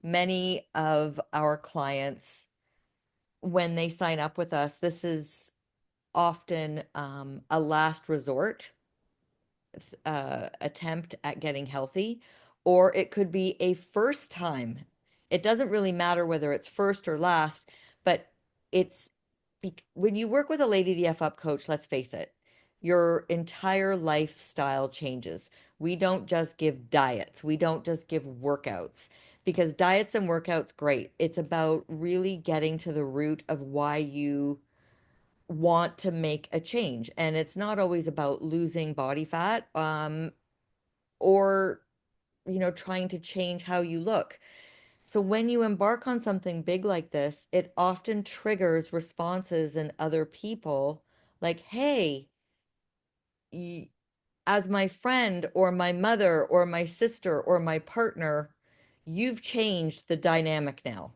many of our clients, when they sign up with us, this is often a last resort attempt at getting healthy, or it could be a first time. It doesn't really matter whether it's first or last, but it's when you work with a Lady the F Up coach, let's face it, your entire lifestyle changes. We don't just give diets, we don't just give workouts because diets and workouts, great. It's about really getting to the root of why you want to make a change. And it's not always about losing body fat, or, trying to change how you look. So when you embark on something big like this, it often triggers responses in other people like, hey, y as my friend or my mother or my sister or my partner, you've changed the dynamic now.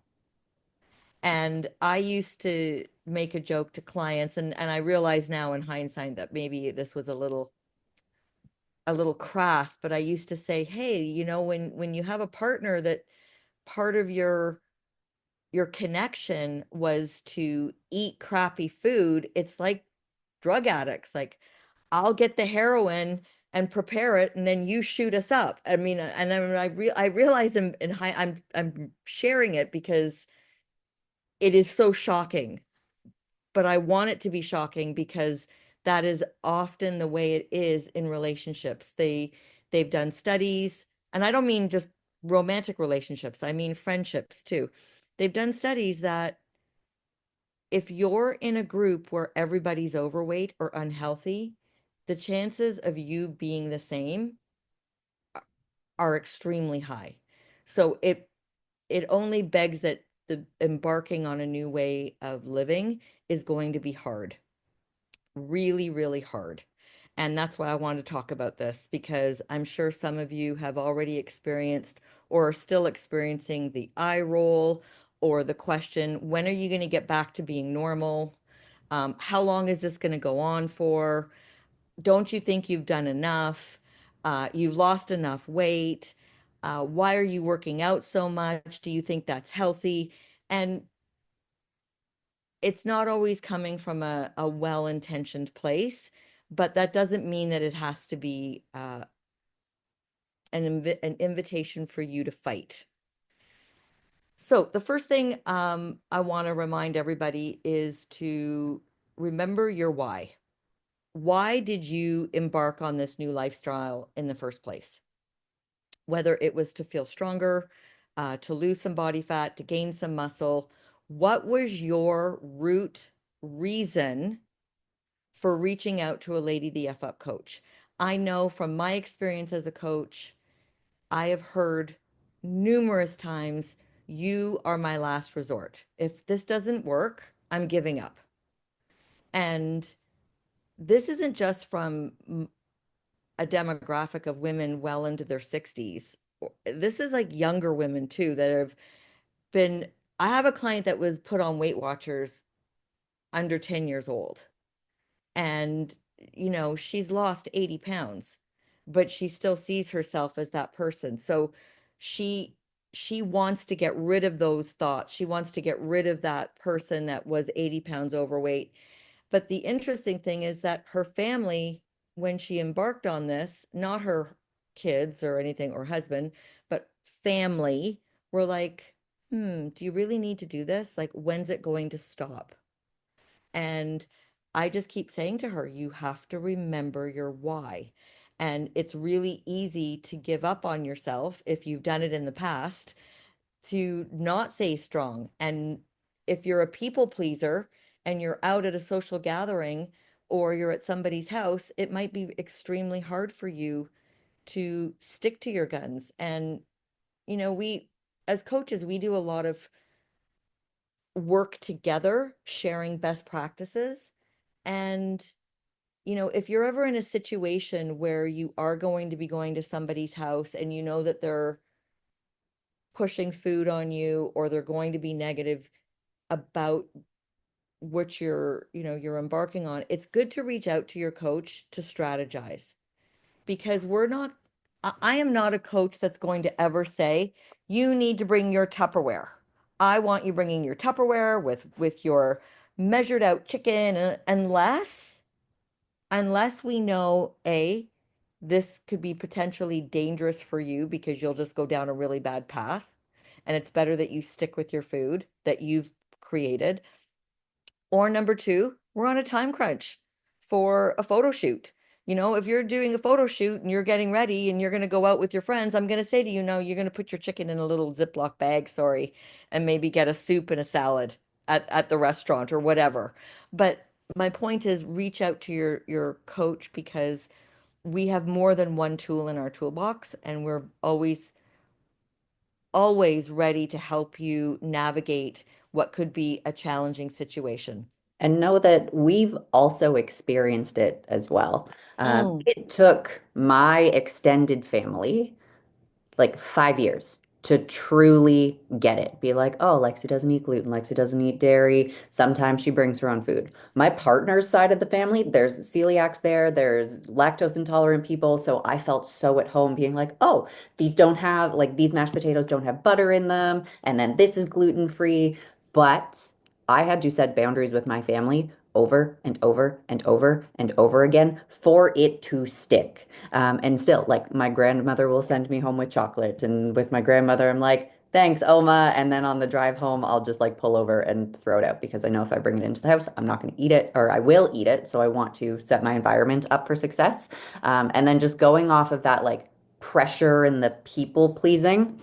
And I used to make a joke to clients, and I realize now in hindsight that maybe this was a little crass, but I used to say, hey, when you have a partner that part of your connection was to eat crappy food, it's like drug addicts. Like, I'll get the heroin and prepare it, and then you shoot us up. I mean, and I realize in high, I'm sharing it because it is so shocking, but I want it to be shocking because that is often the way it is in relationships. They've done studies, and I don't mean just romantic relationships, I mean friendships too. They've done studies that if you're in a group where everybody's overweight or unhealthy, the chances of you being the same are extremely high. So it only begs that the embarking on a new way of living is going to be hard. Really, really hard. And that's why I wanted to talk about this because I'm sure some of you have already experienced or are still experiencing the eye roll or the question, when are you going to get back to being normal? How long is this going to go on for? Don't you think you've done enough? You've lost enough weight. Why are you working out so much? Do you think that's healthy? And it's not always coming from a well-intentioned place, but that doesn't mean that it has to be an invitation for you to fight. So the first thing I want to remind everybody is to remember your why. Why did you embark on this new lifestyle in the first place? Whether it was to feel stronger, to lose some body fat, to gain some muscle, what was your root reason for reaching out to a Lady the F Up coach? I know from my experience as a coach, I have heard numerous times, you are my last resort. If this doesn't work, I'm giving up. And this isn't just from a demographic of women well into their 60s. This is like younger women too that have been. I have a client that was put on Weight Watchers under 10 years old. And, she's lost 80 pounds, but she still sees herself as that person. So she she wants to get rid of those thoughts. She wants to get rid of that person that was 80 pounds overweight. But the interesting thing is that her family, when she embarked on this, not her kids or anything or husband, but family were like, do you really need to do this? Like, when's it going to stop? And I just keep saying to her, you have to remember your why. And it's really easy to give up on yourself if you've done it in the past, to not stay strong. And if you're a people pleaser and you're out at a social gathering or you're at somebody's house, it might be extremely hard for you to stick to your guns. And, as coaches, we do a lot of work together, sharing best practices. And, if you're ever in a situation where you are going to be going to somebody's house and you know that they're pushing food on you or they're going to be negative about what you're embarking on, it's good to reach out to your coach to strategize because I am not a coach that's going to ever say, you need to bring your Tupperware. I want you bringing your Tupperware with your measured out chicken, unless we know, A, this could be potentially dangerous for you because you'll just go down a really bad path. And it's better that you stick with your food that you've created. Or number two, we're on a time crunch for a photo shoot. If you're doing a photo shoot and you're getting ready and you're going to go out with your friends, I'm going to say to you, no, you're going to put your chicken in a little Ziploc bag, sorry, and maybe get a soup and a salad at the restaurant or whatever. But my point is reach out to your coach because we have more than one tool in our toolbox, and we're always ready to help you navigate what could be a challenging situation. And know that we've also experienced it as well. Mm, It took my extended family like 5 years to truly get it. Be like, oh, Lexi doesn't eat gluten, Lexi doesn't eat dairy. Sometimes she brings her own food. My partner's side of the family, there's celiacs there, there's lactose intolerant people. So I felt so at home being like, oh, these don't have, like, these mashed potatoes don't have butter in them. And then this is gluten free. But I had to set boundaries with my family over and over and over and over again for it to stick. And still, like my grandmother will send me home with chocolate, and with my grandmother, I'm like, thanks, Oma. And then on the drive home, I'll just like pull over and throw it out because I know if I bring it into the house, I'm not going to eat it, or I will eat it. So I want to set my environment up for success. And then just going off of that, like pressure and the people pleasing.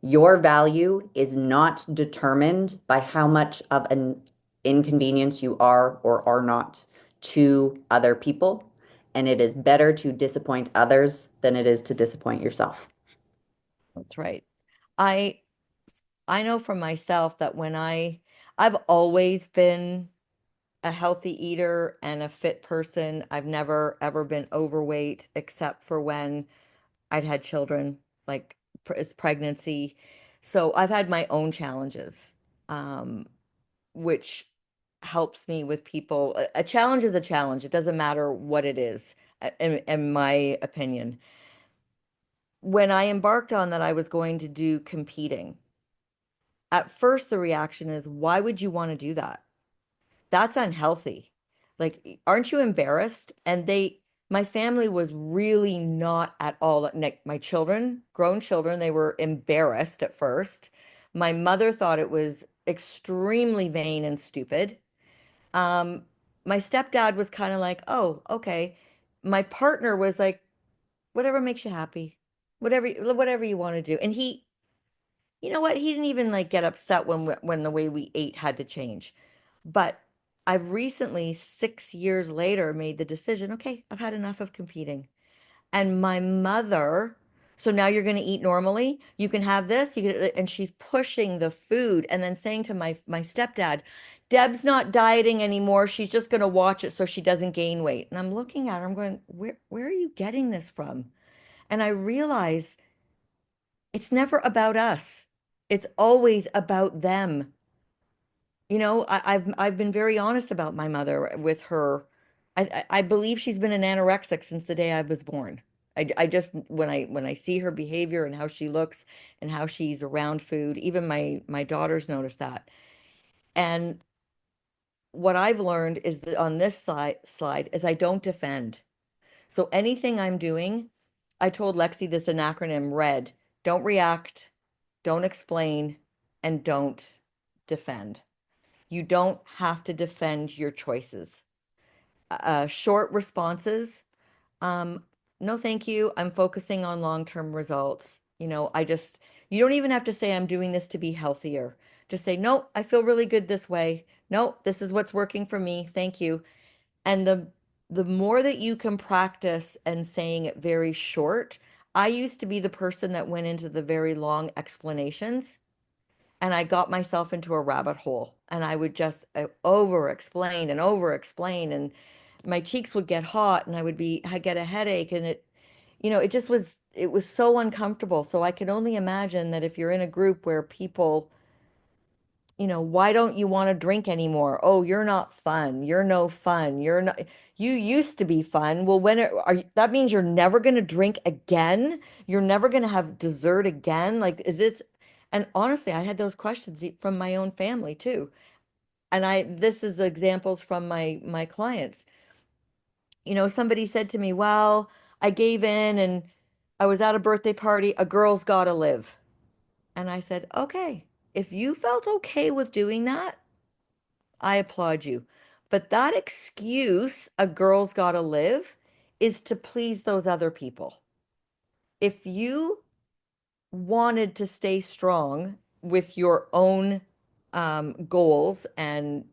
Your value is not determined by how much of an inconvenience you are or are not to other people. And it is better to disappoint others than it is to disappoint yourself. that's right. I I know for myself that I've always been a healthy eater and a fit person. I've never ever been overweight except for when I'd had children, like it's pregnancy. So I've had my own challenges, um, which helps me with people. A challenge is a challenge. It doesn't matter what it is, in my opinion. When I embarked on that, I was going to do competing. At first, the reaction is, why would you want to do that? That's unhealthy. Like, aren't you embarrassed? My family was really not at all. Like, my children, grown children, they were embarrassed at first. My mother thought it was extremely vain and stupid. Um, my stepdad was kind of like, oh, okay. My partner was like, whatever makes you happy, whatever you want to do. And you know what? He didn't even like get upset when the way we ate had to change. But I've recently, 6 years later, made the decision, okay, I've had enough of competing. And my mother, so now you're going to eat normally. You can have this, and she's pushing the food and then saying to my stepdad, Deb's not dieting anymore. She's just going to watch it so she doesn't gain weight. And I'm looking at her, I'm going, where are you getting this from? And I realize it's never about us. It's always about them. I've been very honest about my mother with her. I believe she's been an anorexic since the day I was born. I just when I see her behavior and how she looks and how she's around food, even my daughters notice that. And what I've learned is that on this slide is I don't defend. So anything I'm doing, I told Lexi this an acronym RED. Don't react, don't explain, and don't defend. You don't have to defend your choices. Short responses. Um, no, thank you. I'm focusing on long-term results. You don't even have to say I'm doing this to be healthier. Just say, no, I feel really good this way. No, this is what's working for me. Thank you. And the more that you can practice and saying it very short, I used to be the person that went into the very long explanations and I got myself into a rabbit hole and I would just over explain and my cheeks would get hot and I'd get a headache and it was so uncomfortable. So I can only imagine that if you're in a group where people why don't you want to drink anymore? Oh, you're not fun. You're no fun. You used to be fun. Well, that means you're never going to drink again? You're never going to have dessert again? Like, is this, and honestly, I had those questions from my own family too. And this is examples from my clients. Somebody said to me, well, I gave in and I was at a birthday party. A girl's got to live. And I said, okay, if you felt okay with doing that, I applaud you. But that excuse, a girl's got to live, is to please those other people. If you wanted to stay strong with your own goals and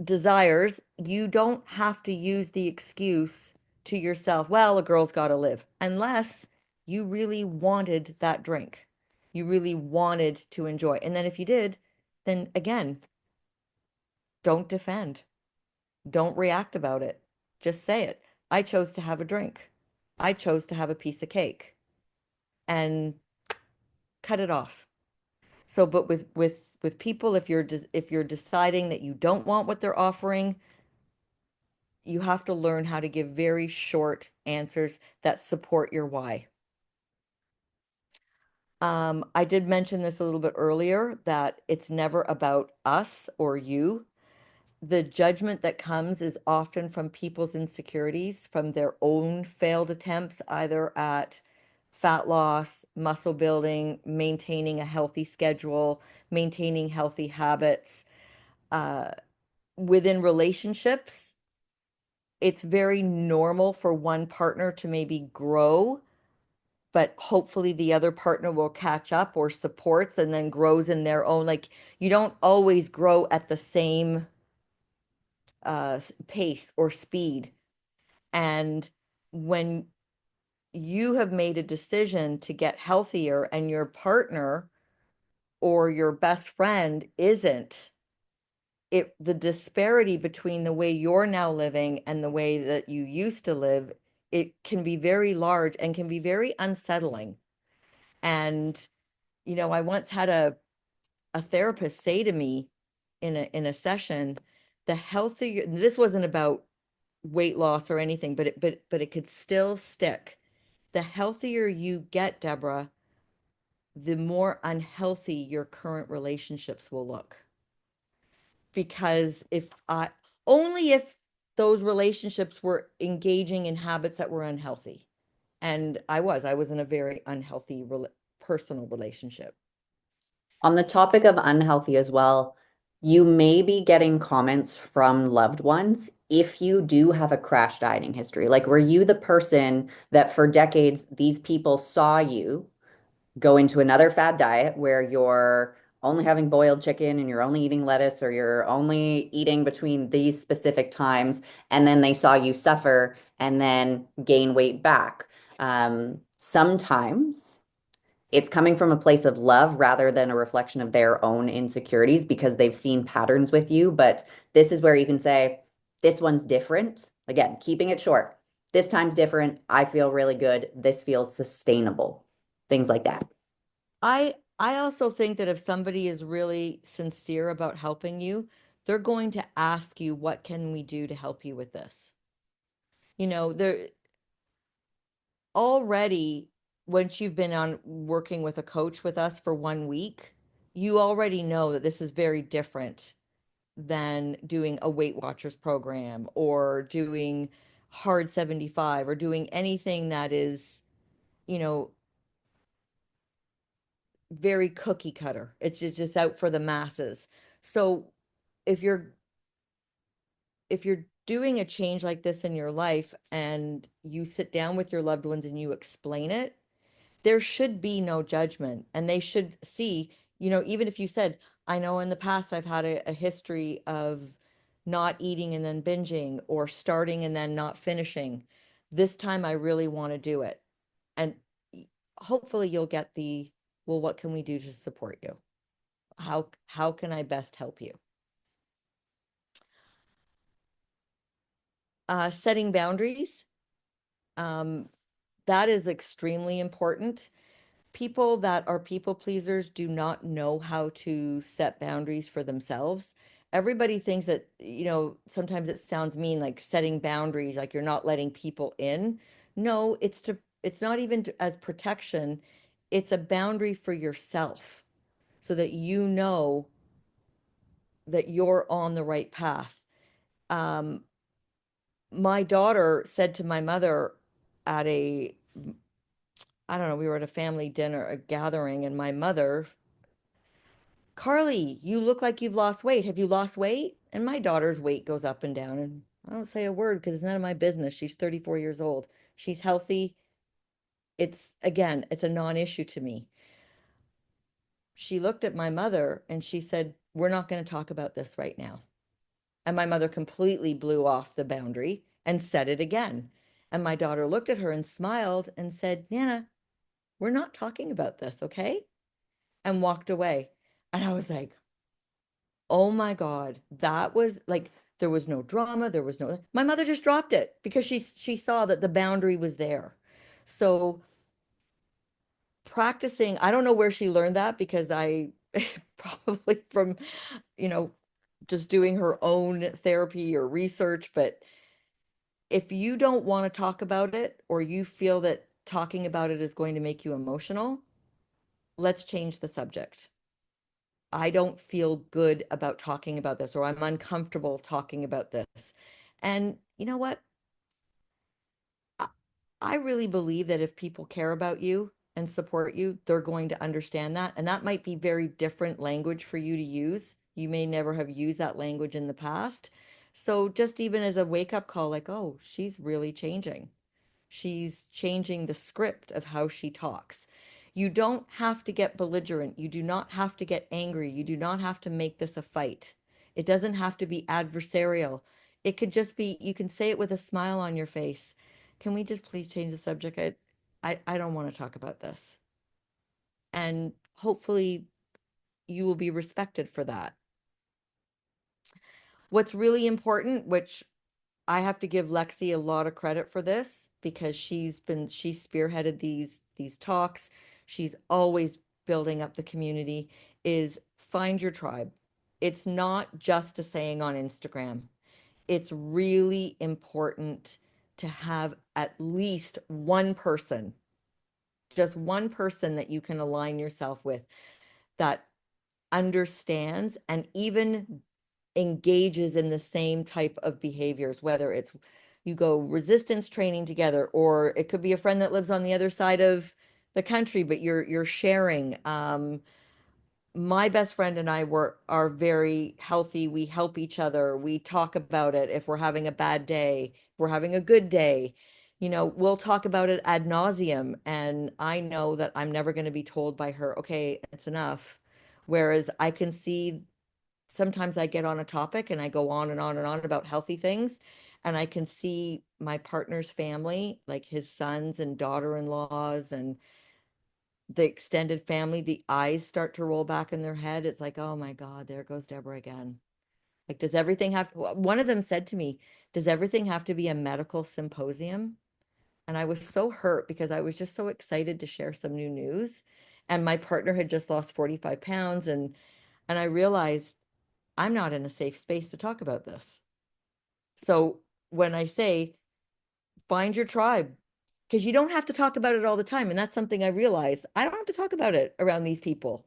desires, you don't have to use the excuse to yourself, well, a girl's got to live, unless you really wanted that drink. You really wanted to enjoy. And then if you did, then again, don't defend. Don't react about it. Just say it. I chose to have a drink. I chose to have a piece of cake and cut it off. So, but with people, if you're deciding that you don't want what they're offering, you have to learn how to give very short answers that support your why. I did mention this a little bit earlier that it's never about us or you. The judgment that comes is often from people's insecurities, from their own failed attempts, either at fat loss, muscle building, maintaining a healthy schedule, maintaining healthy habits. Uh, Within relationships, it's very normal for one partner to maybe grow, but hopefully the other partner will catch up or supports and then grows in their own. Like, you don't always grow at the same pace or speed. And when you have made a decision to get healthier and your partner or your best friend isn't, the disparity between the way you're now living and the way that you used to live, it can be very large and can be very unsettling. And, I once had a therapist say to me in a session, the healthier, this wasn't about weight loss or anything, but it could still stick. The healthier you get, Deborah, the more unhealthy your current relationships will look. Because only if those relationships were engaging in habits that were unhealthy. And I was in a very unhealthy personal relationship. On the topic of unhealthy as well, you may be getting comments from loved ones if you do have a crash dieting history. Like, were you the person that for decades these people saw you go into another fad diet where you're only having boiled chicken and you're only eating lettuce or you're only eating between these specific times, and then they saw you suffer and then gain weight back? Sometimes it's coming from a place of love rather than a reflection of their own insecurities because they've seen patterns with you. But this is where you can say, this one's different. Again, keeping it short. This time's different. I feel really good. This feels sustainable. Things like that. I also think that if somebody is really sincere about helping you, they're going to ask you, what can we do to help you with this? They're already, once you've been on working with a coach with us for 1 week, you already know that this is very different than doing a Weight Watchers program or doing Hard 75 or doing anything that is, you know, very cookie cutter. It's just out for the masses. So if you're if you're doing a change like this in your life and you sit down with your loved ones and you explain it, there should be no judgment. And they should see, even if you said, I know in the past I've had a history of not eating and then binging or starting and then not finishing. This time I really want to do it. And hopefully you'll get well, what can we do to support you? How can I best help you? Setting boundaries, um, that is extremely important. People that are people pleasers do not know how to set boundaries for themselves. Everybody thinks that, sometimes it sounds mean, like setting boundaries, like you're not letting people in. No, it's not even as protection. It's a boundary for yourself so that you know that you're on the right path. Um, my daughter said to my mother at I don't know, we were at a family dinner, a gathering, and my mother, Carly, you look like you've lost weight. Have you lost weight? And my daughter's weight goes up and down, and I don't say a word because it's none of my business. She's 34 years old. She's healthy. Again, it's a non-issue to me. She looked at my mother and she said, "We're not going to talk about this right now." And my mother completely blew off the boundary and said it again. And my daughter looked at her and smiled and said, "Nana, we're not talking about this, okay?" And walked away. And I was like, oh my God, that was like, there was no drama. There was no, my mother just dropped it because she saw that the boundary was there. So practicing, I don't know where she learned that because I probably from, you know, just doing her own therapy or research. But if you don't want to talk about it or you feel that talking about it is going to make you emotional, let's change the subject. I don't feel good about talking about this, or I'm uncomfortable talking about this. And you know what? I, I really believe that if people care about you and support you, they're going to understand that. And that might be very different language for you to use. You may never have used that language in the past. So just even as a wake up call, like, oh, she's really changing. She's changing the script of how she talks. You don't have to get belligerent. You do not have to get angry. You do not have to make this a fight. It doesn't have to be adversarial. It could just be, you can say it with a smile on your face. Can we just please change the subject? I don't want to talk about this. And hopefully you will be respected for that. What's really important, which I have to give Lexi a lot of credit for this because she spearheaded these talks. She's always building up the community, is find your tribe. It's not just a saying on Instagram. It's really important to have at least one person, just one person that you can align yourself with that understands and even engages in the same type of behaviors, whether it's you go resistance training together, or it could be a friend that lives on the other side of the country, but you're sharing. My best friend and I are very healthy. We help each other. We talk about it if we're having a bad day, if we're having a good day. We'll talk about it ad nauseum. And I know that I'm never going to be told by her, okay, it's enough. Whereas I can see sometimes I get on a topic and I go on and on and on about healthy things. And I can see my partner's family, like his sons and daughter-in-laws and the extended family, the eyes start to roll back in their head. It's like, oh my God, there goes Deborah again. Like, does everything have one of them said to me, does everything have to be a medical symposium? And I was so hurt because I was just so excited to share some new news. And my partner had just lost 45 pounds. And I realized I'm not in a safe space to talk about this. So when I say find your tribe, because you don't have to talk about it all the time. And that's something I realized. I don't have to talk about it around these people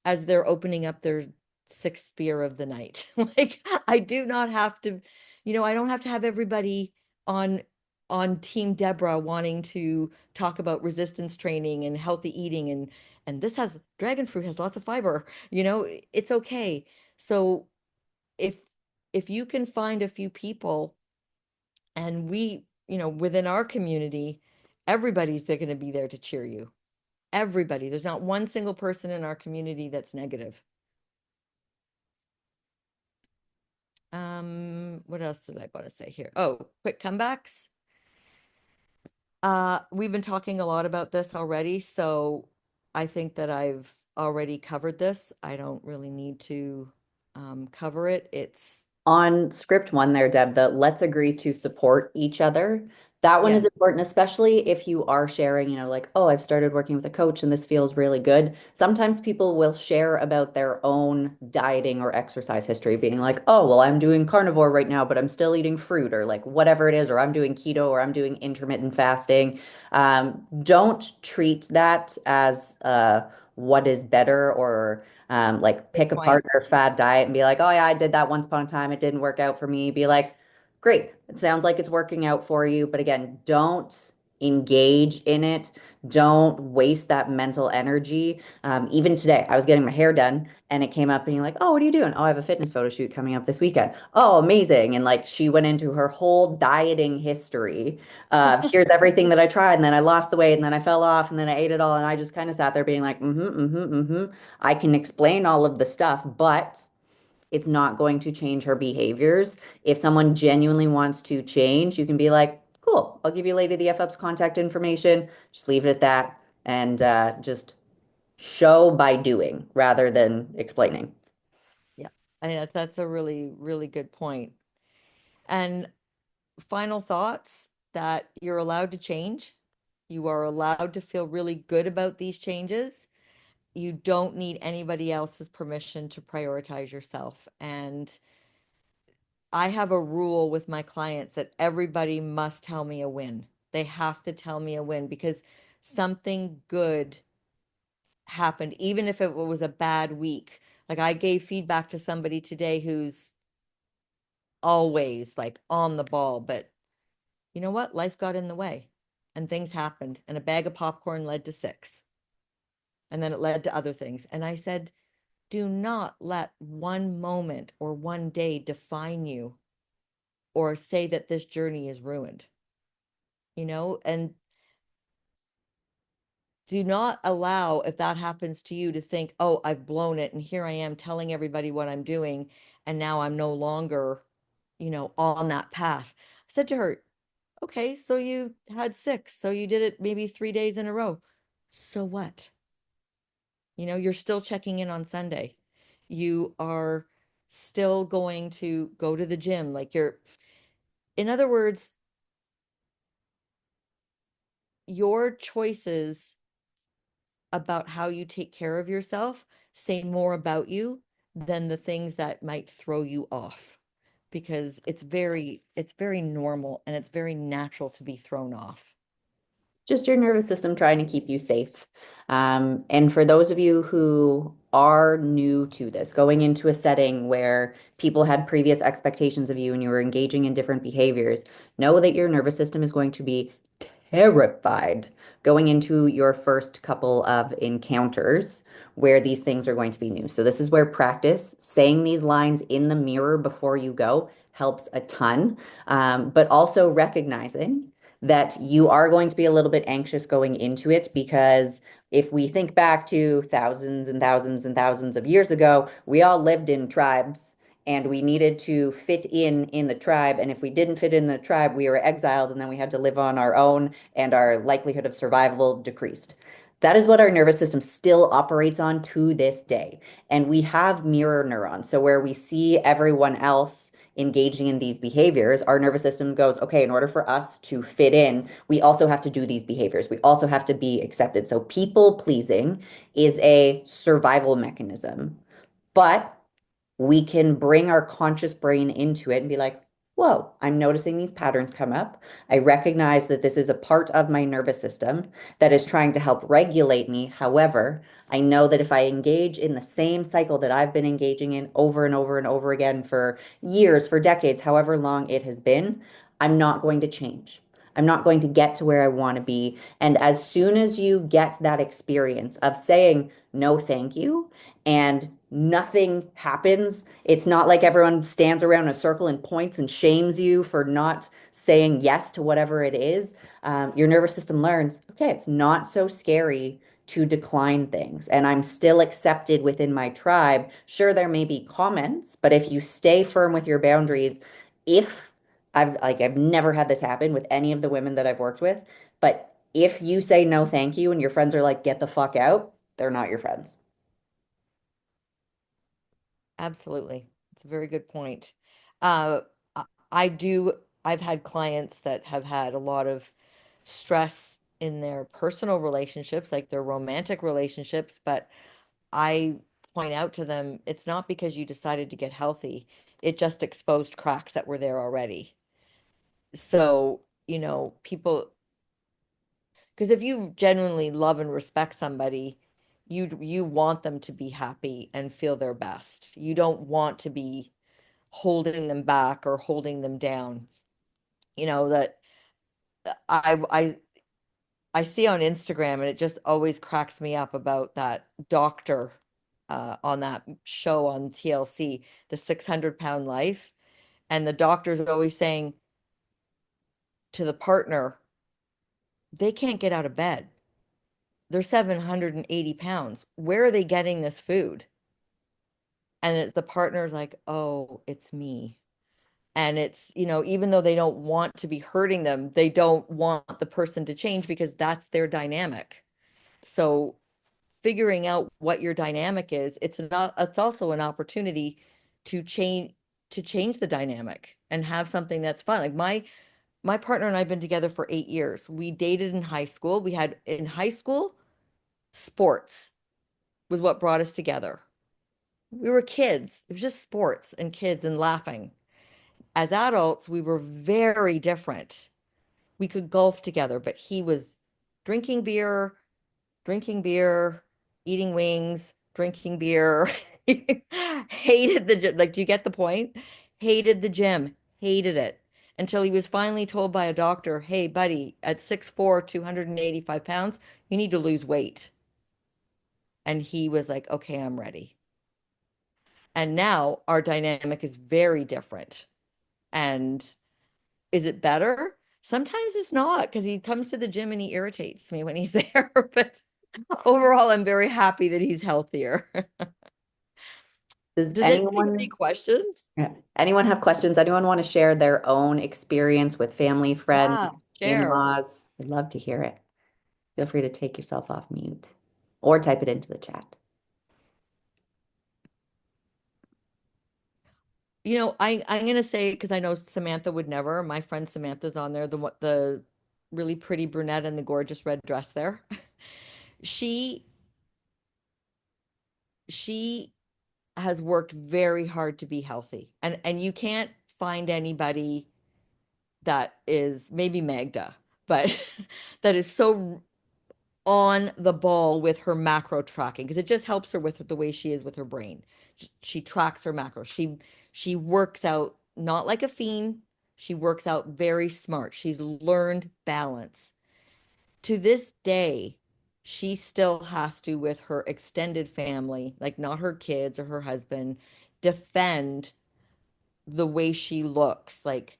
as they're opening up their sixth beer of the night. Like I do not have to, I don't have to have everybody on on Team Debra wanting to talk about resistance training and healthy eating and this has dragon fruit has lots of fiber. It's okay. So if if you can find a few people and within our community, everybody's going to be there to cheer you. Everybody. There's not one single person in our community that's negative. What else did I want to say here? Oh, quick comebacks. We've been talking a lot about this already, so I think that I've already covered this. I don't really need to cover it. It's On script one there, Deb, the let's agree to support each other. That one is Yeah. important, especially if you are sharing, like, oh, I've started working with a coach and this feels really good. Sometimes people will share about their own dieting or exercise history, being like, oh, well, I'm doing carnivore right now, but I'm still eating fruit or like whatever it is, or I'm doing keto or I'm doing intermittent fasting. Don't treat that as what is better or like Good pick apart point. their fad diet and be like, oh, yeah, I did that once upon a time. It didn't work out for me. Be like, great. It sounds like it's working out for you. But again, don't engage in it. Don't waste that mental energy. Even today, I was getting my hair done and it came up being like, oh, what are you doing? Oh, I have a fitness photo shoot coming up this weekend. Oh, amazing. And like she went into her whole dieting history of here's everything that I tried. And then I lost the weight and then I fell off and then I ate it all. And I just kind of sat there being like, I can explain all of the stuff, but it's not going to change her behaviors. If someone genuinely wants to change, you can be like, cool, I'll give you Lady the FUp's contact information. Just leave it at that and just show by doing rather than explaining. Yeah. That's a really, really good point. And final thoughts that you're allowed to change. You are allowed to feel really good about these changes. You don't need anybody else's permission to prioritize yourself. And I have a rule with my clients that everybody must tell me a win. They have to tell me a win because something good happened, even if it was a bad week. Like I gave feedback to somebody today who's always like on the ball, but you know what? Life got in the way and things happened, and a bag of popcorn led to six, and then it led to other things. And I said, do not let one moment or one day define you or say that this journey is ruined, and do not allow, if that happens to you, to think, oh, I've blown it. And here I am telling everybody what I'm doing. And now I'm no longer, on that path. I said to her, okay, so you had six. So you did it maybe 3 days in a row. So what? You're still checking in on Sunday. You are still going to go to the gym. In other words, your choices about how you take care of yourself say more about you than the things that might throw you off because it's very normal and it's very natural to be thrown off. Just your nervous system trying to keep you safe. And for those of you who are new to this, going into a setting where people had previous expectations of you and you were engaging in different behaviors, know that your nervous system is going to be terrified going into your first couple of encounters where these things are going to be new. So, this is where practice, saying these lines in the mirror before you go, helps a ton. But also recognizing that you are going to be a little bit anxious going into it because if we think back to thousands and thousands and thousands of years ago, we all lived in tribes and we needed to fit in the tribe. And if we didn't fit in the tribe, we were exiled and then we had to live on our own and our likelihood of survival decreased. That is what our nervous system still operates on to this day. And we have mirror neurons. So where we see everyone else engaging in these behaviors, our nervous system goes, okay, in order for us to fit in, we also have to do these behaviors. We also have to be accepted. So people pleasing is a survival mechanism. But we can bring our conscious brain into it and be like, whoa, I'm noticing these patterns come up. I recognize that this is a part of my nervous system that is trying to help regulate me. However, I know that if I engage in the same cycle that I've been engaging in over and over and over again for years, for decades, however long it has been, I'm not going to change. I'm not going to get to where I want to be. And as soon as you get that experience of saying no, thank you, and nothing happens. It's not like everyone stands around in a circle and points and shames you for not saying yes to whatever it is. Your nervous system learns, okay, it's not so scary to decline things. And I'm still accepted within my tribe. Sure, there may be comments, but if you stay firm with your boundaries, if I've never had this happen with any of the women that I've worked with, but if you say no, thank you, and your friends are like, get the fuck out, they're not your friends. Absolutely. It's a very good point. Uh, I do. I've had clients that have had a lot of stress in their personal relationships, like their romantic relationships, but I point out to them, it's not because you decided to get healthy. It just exposed cracks that were there already. So, people, because if you genuinely love and respect somebody, you want them to be happy and feel their best. You don't want to be holding them back or holding them down. That I I I see on Instagram, and it just always cracks me up about that doctor on that show on TLC, the 600-pound life. And the doctor's always saying to the partner, they can't get out of bed. They're 780 pounds. Where are they getting this food? And the partner's like, oh, it's me. And it's, even though they don't want to be hurting them, they don't want the person to change because that's their dynamic. So figuring out what your dynamic is, it's also an opportunity to change the dynamic and have something that's fun. Like my partner and I've been together for 8 years. We dated in high school. We had in high school, sports was what brought us together. We were kids. It was just sports and kids and laughing. As adults, we were very different. We could golf together, but he was drinking beer, drinking beer, eating wings, drinking beer. Hated the gym. Like, do you get the point? Hated the gym, hated it until he was finally told by a doctor, hey, buddy, at 6'4", 285 pounds, you need to lose weight. And he was like, okay, I'm ready. And now our dynamic is very different. And is it better? Sometimes it's not because he comes to the gym and he irritates me when he's there. But overall, I'm very happy that he's healthier. Does Does anybody have any anyone, questions? yeah, anyone have questions? Anyone want to share their own experience with family, friends, Yeah, share. in-laws? We'd love to hear it. Feel free to take yourself off mute or type it into the chat. I'm gonna say because I know Samantha would never. My friend Samantha's on there, the really pretty brunette in the gorgeous red dress there. She she has worked very hard to be healthy. And you can't find anybody that is maybe Magda, but that is so on the ball with her macro tracking because it just helps her with the way she is with her brain. She tracks her macros. She works out not like a fiend. She works out very smart. She's learned balance. To this day, she still has to, with her extended family, like not her kids or her husband, defend the way she looks. Like,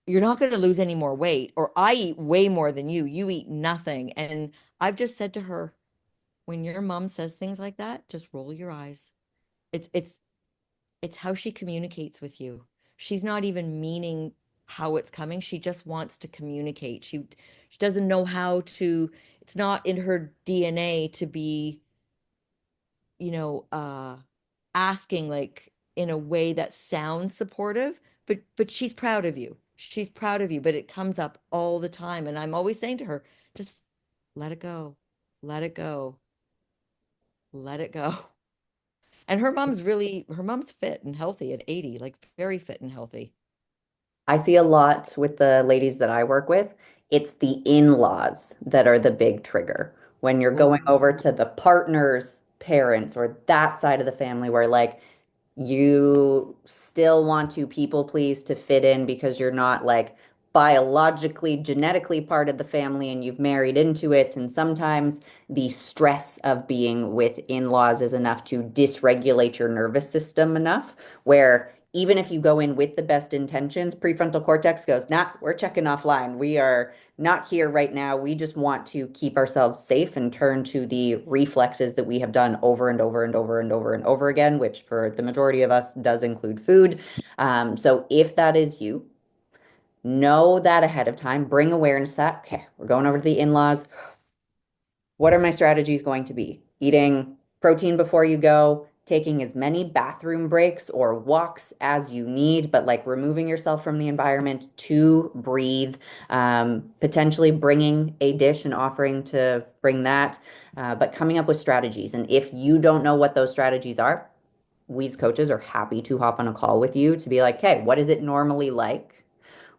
you're not going to lose any more weight, or I eat way more than you. You eat nothing. And I've just said to her, when your mom says things like that, just roll your eyes. It's how she communicates with you. She's not even meaning how it's coming. She just wants to communicate. She doesn't know how to, it's not in her DNA to be, you know, asking like in a way that sounds supportive, but she's proud of you. She's proud of you, but it comes up all the time. And I'm always saying to her, just let it go. Let it go. Let it go. And her mom's fit and healthy at 80, like very fit and healthy. I see a lot with the ladies that I work with. It's the in-laws that are the big trigger. When you're Oh, going over to the partner's parents or that side of the family where like you still want to people please to fit in because you're not like biologically, genetically part of the family and you've married into it. And sometimes the stress of being with in-laws is enough to dysregulate your nervous system enough where even if you go in with the best intentions, prefrontal cortex goes, nah, we're checking offline. We are not here right now. We just want to keep ourselves safe and turn to the reflexes that we have done over and over and over and over and over again, which for the majority of us does include food. So if that is you, know that ahead of time, bring awareness that, okay, we're going over to the in-laws. What are my strategies going to be? Eating protein before you go, taking as many bathroom breaks or walks as you need, but like removing yourself from the environment to breathe, potentially bringing a dish and offering to bring that, but coming up with strategies. And if you don't know what those strategies are, we as coaches are happy to hop on a call with you to be like, hey, what is it normally like?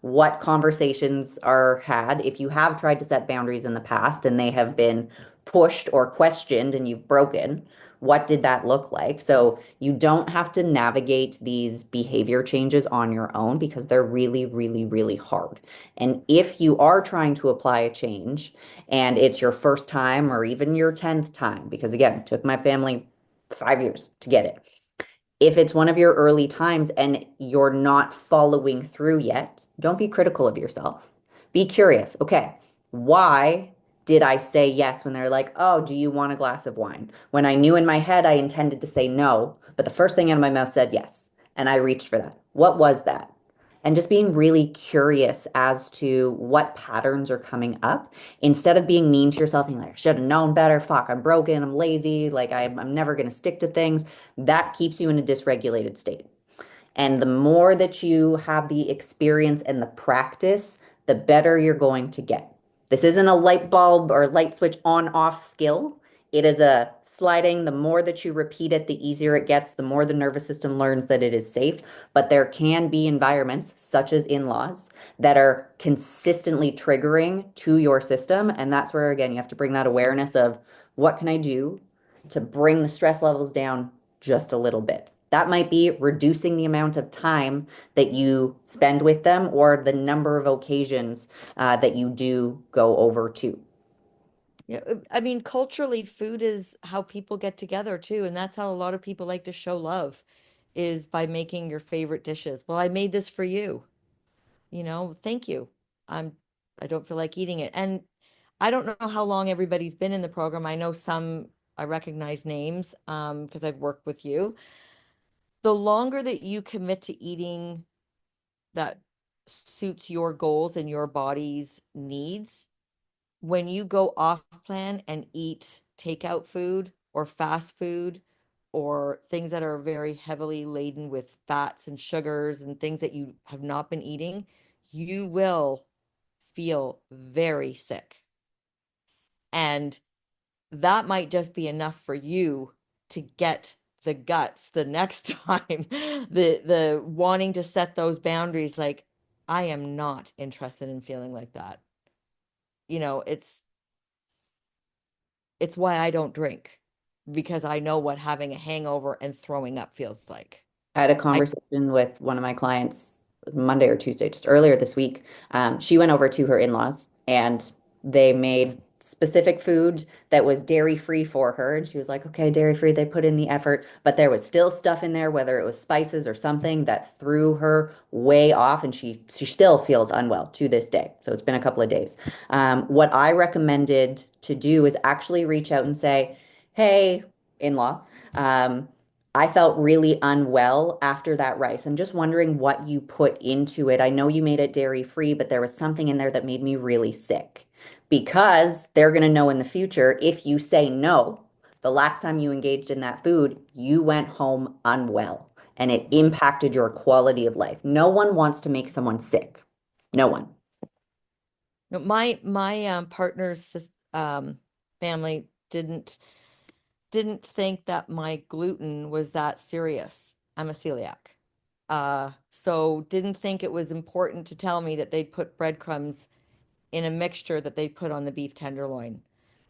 What conversations are had? If you have tried to set boundaries in the past and they have been pushed or questioned and you've broken, what did that look like? So you don't have to navigate these behavior changes on your own because they're really, really, really hard. And if you are trying to apply a change and it's your first time or even your 10th time, because again, it took my family 5 years to get it, if it's one of your early times and you're not following through yet, don't be critical of yourself. Be curious. Okay, why did I say yes when they're like, oh, do you want a glass of wine? When I knew in my head I intended to say no, but the first thing out of my mouth said yes. And I reached for that. What was that? And just being really curious as to what patterns are coming up instead of being mean to yourself, being like, I should have known better. Fuck, I'm broken. I'm lazy. Like, I'm never going to stick to things. That keeps you in a dysregulated state. And the more that you have the experience and the practice, the better you're going to get. This isn't a light bulb or light switch on off skill. It is a sliding. The more that you repeat it, the easier it gets, the more the nervous system learns that it is safe. But there can be environments, such as in-laws, that are consistently triggering to your system. And that's where, again, you have to bring that awareness of what can I do to bring the stress levels down just a little bit. That might be reducing the amount of time that you spend with them or the number of occasions that you do go over to. Yeah, I mean, culturally, food is how people get together too, and that's how a lot of people like to show love, is by making your favorite dishes. Well, I made this for you, thank you. I'm I don't feel like eating it. And I don't know how long everybody's been in the program. I know some I recognize names because I've worked with you. The longer that you commit to eating that suits your goals and your body's needs, when you go off plan and eat takeout food or fast food or things that are very heavily laden with fats and sugars and things that you have not been eating, you will feel very sick. And that might just be enough for you to get the guts the next time, the wanting to set those boundaries, like, I am not interested in feeling like that. It's why I don't drink, because I know what having a hangover and throwing up feels like. I had a I conversation with one of my clients Monday or Tuesday, just earlier this week. She went over to her in-laws and they made specific food that was dairy free for her. And she was like, okay, dairy free, they put in the effort, but there was still stuff in there, whether it was spices or something that threw her way off. And she still feels unwell to this day. So it's been a couple of days. What I recommended to do is actually reach out and say, hey, in-law, um, I felt really unwell after that rice. I'm just wondering what you put into it. I know you made it dairy free, but there was something in there that made me really sick. Because they're going to know in the future if you say no, the last time you engaged in that food, you went home unwell and it impacted your quality of life. No one wants to make someone sick. No one. no, my partner's family didn't think that my gluten was that serious. I'm a celiac. So didn't think it was important to tell me that they'd put breadcrumbs in a mixture that they put on the beef tenderloin.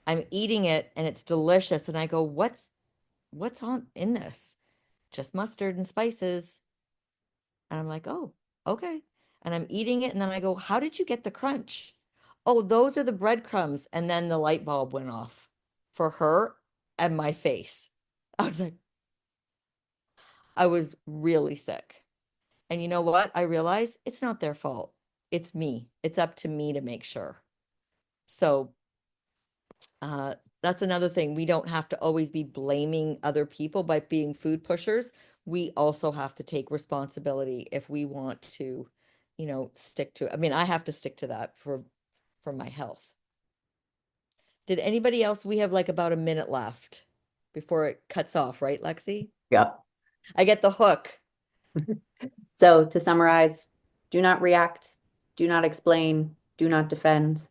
I'm eating it and it's delicious. And I go, what's on in this? Just mustard and spices. And I'm like, oh, okay. And I'm eating it. And then I go, how did you get the crunch? Oh, those are the breadcrumbs. And then the light bulb went off for her and my face. I was like, I was really sick. And you know what? I realized it's not their fault. It's me. It's up to me to make sure. So that's another thing. We don't have to always be blaming other people by being food pushers. We also have to take responsibility if we want to, stick to it. I mean, I have to stick to that for my health. Did anybody else? We have like about a minute left before it cuts off, right, Lexi? Yep. I get the hook. So to summarize, do not react, do not explain, do not defend.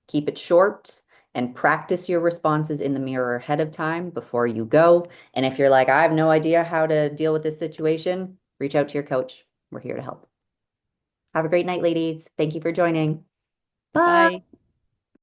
Keep it short and practice your responses in the mirror ahead of time before you go. And if you're like, I have no idea how to deal with this situation, reach out to your coach. We're here to help. Have a great night, ladies. Thank you for joining. Bye. Bye.